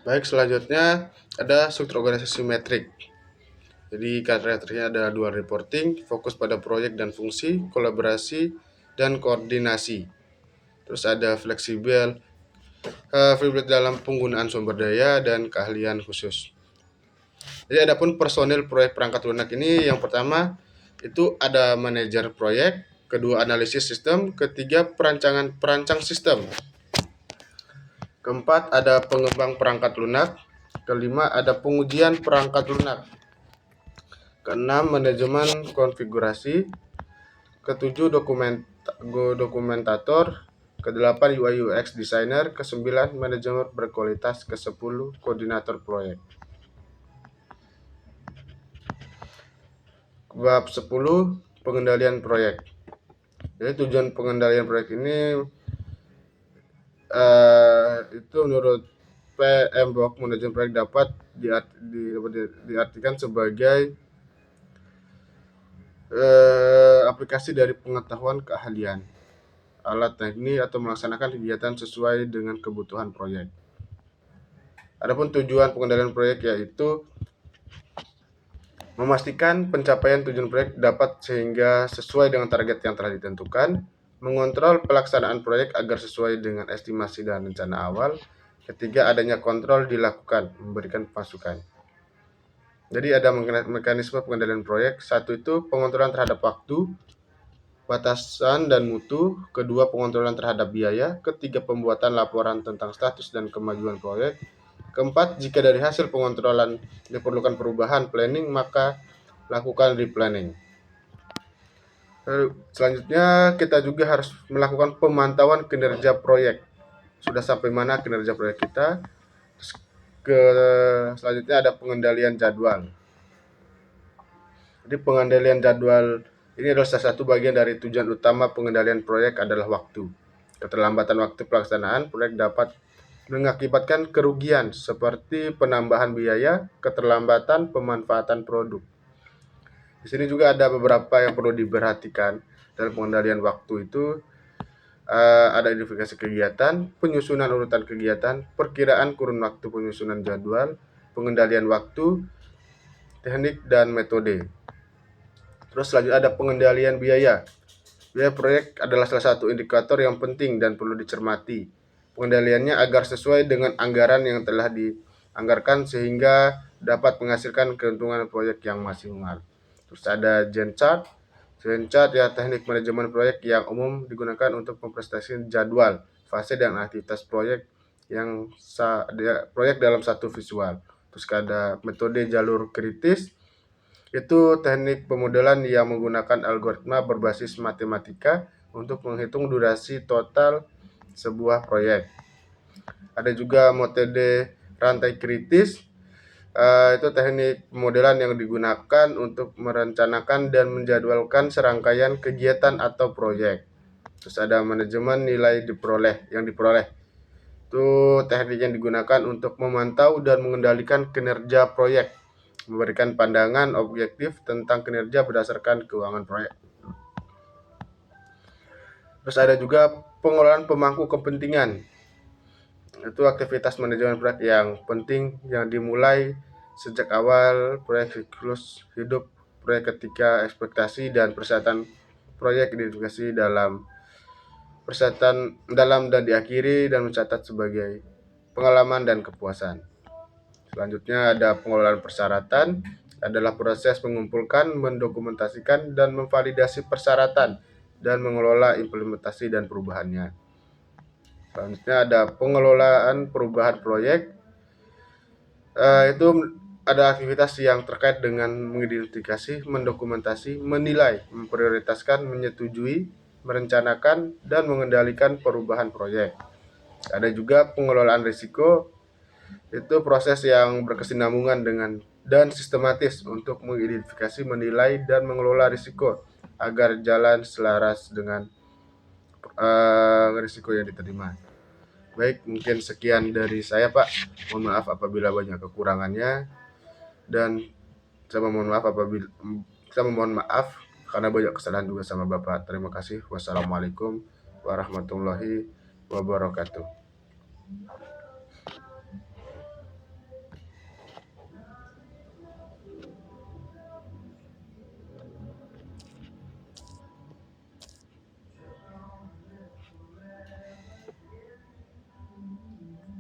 Baik, selanjutnya ada struktur organisasi metrik. Jadi karakternya ada dua: reporting, fokus pada proyek dan fungsi, kolaborasi, dan koordinasi. Terus ada fleksibel dalam penggunaan sumber daya dan keahlian khusus. Jadi adapun personil proyek perangkat lunak ini, yang pertama itu ada manajer proyek, kedua analisis sistem, ketiga perancang sistem, keempat ada pengembang perangkat lunak, kelima ada pengujian perangkat lunak, keenam manajemen konfigurasi, ketujuh dokumentator, kedelapan UI UX designer, kesembilan manajemen berkualitas, kesepuluh koordinator proyek. Bab 10 pengendalian proyek. Jadi tujuan pengendalian proyek ini itu menurut PM Blok manajemen proyek dapat diartikan sebagai aplikasi dari pengetahuan keahlian, alat teknik atau melaksanakan kegiatan sesuai dengan kebutuhan proyek. Adapun tujuan pengendalian proyek yaitu memastikan pencapaian tujuan proyek dapat sehingga sesuai dengan target yang telah ditentukan, mengontrol pelaksanaan proyek agar sesuai dengan estimasi dan rencana awal. Ketiga, adanya kontrol dilakukan, memberikan masukan. Jadi ada mekanisme pengendalian proyek. Satu itu pengontrolan terhadap waktu, batasan dan mutu. Kedua, pengontrolan terhadap biaya. Ketiga, pembuatan laporan tentang status dan kemajuan proyek. Keempat, jika dari hasil pengontrolan diperlukan perubahan planning, maka lakukan replanning. Selanjutnya, kita juga harus melakukan pemantauan kinerja proyek. Sudah sampai mana kinerja proyek kita? Selanjutnya ada pengendalian jadwal. Jadi pengendalian jadwal ini adalah salah satu bagian dari tujuan utama pengendalian proyek adalah waktu. Keterlambatan waktu pelaksanaan proyek dapat mengakibatkan kerugian seperti penambahan biaya, keterlambatan pemanfaatan produk. Di sini juga ada beberapa yang perlu diperhatikan dalam pengendalian waktu itu. Ada identifikasi kegiatan, penyusunan urutan kegiatan, perkiraan kurun waktu penyusunan jadwal, pengendalian waktu, teknik dan metode. Terus selanjutnya ada pengendalian biaya. Biaya proyek adalah salah satu indikator yang penting dan perlu dicermati. Pengendaliannya agar sesuai dengan anggaran yang telah dianggarkan sehingga dapat menghasilkan keuntungan proyek yang maksimal. Terus ada Gantt chart. Gantt chart ya teknik manajemen proyek yang umum digunakan untuk mempresentasikan jadwal, fase dan aktivitas proyek proyek dalam satu visual. Terus ada metode jalur kritis. Itu teknik pemodelan yang menggunakan algoritma berbasis matematika untuk menghitung durasi total sebuah proyek. Ada juga metode rantai kritis. Itu teknik pemodelan yang digunakan untuk merencanakan dan menjadwalkan serangkaian kegiatan atau proyek. Terus ada manajemen nilai yang diperoleh. Itu teknik yang digunakan untuk memantau dan mengendalikan kinerja proyek, memberikan pandangan objektif tentang kinerja berdasarkan keuangan proyek. Terus ada juga pengelolaan pemangku kepentingan. Itu aktivitas manajemen proyek yang penting yang dimulai sejak awal proyek siklus hidup proyek ketika ekspektasi dan persyaratan proyek identifikasi dalam dan diakhiri dan mencatat sebagai pengalaman dan kepuasan. Selanjutnya ada pengelolaan persyaratan, adalah proses mengumpulkan, mendokumentasikan, dan memvalidasi persyaratan dan mengelola implementasi dan perubahannya. Selanjutnya ada pengelolaan perubahan proyek. Itu ada aktivitas yang terkait dengan mengidentifikasi, mendokumentasi, menilai, memprioritaskan, menyetujui, merencanakan, dan mengendalikan perubahan proyek. Ada juga pengelolaan risiko. Itu proses yang berkesinambungan dan sistematis untuk mengidentifikasi, menilai, dan mengelola risiko agar jalan selaras dengan risiko yang diterima. Baik, mungkin sekian dari saya, Pak. Mohon maaf apabila banyak kekurangannya, dan saya memohon maaf karena banyak kesalahan juga sama Bapak. Terima kasih. Wassalamualaikum warahmatullahi wabarakatuh.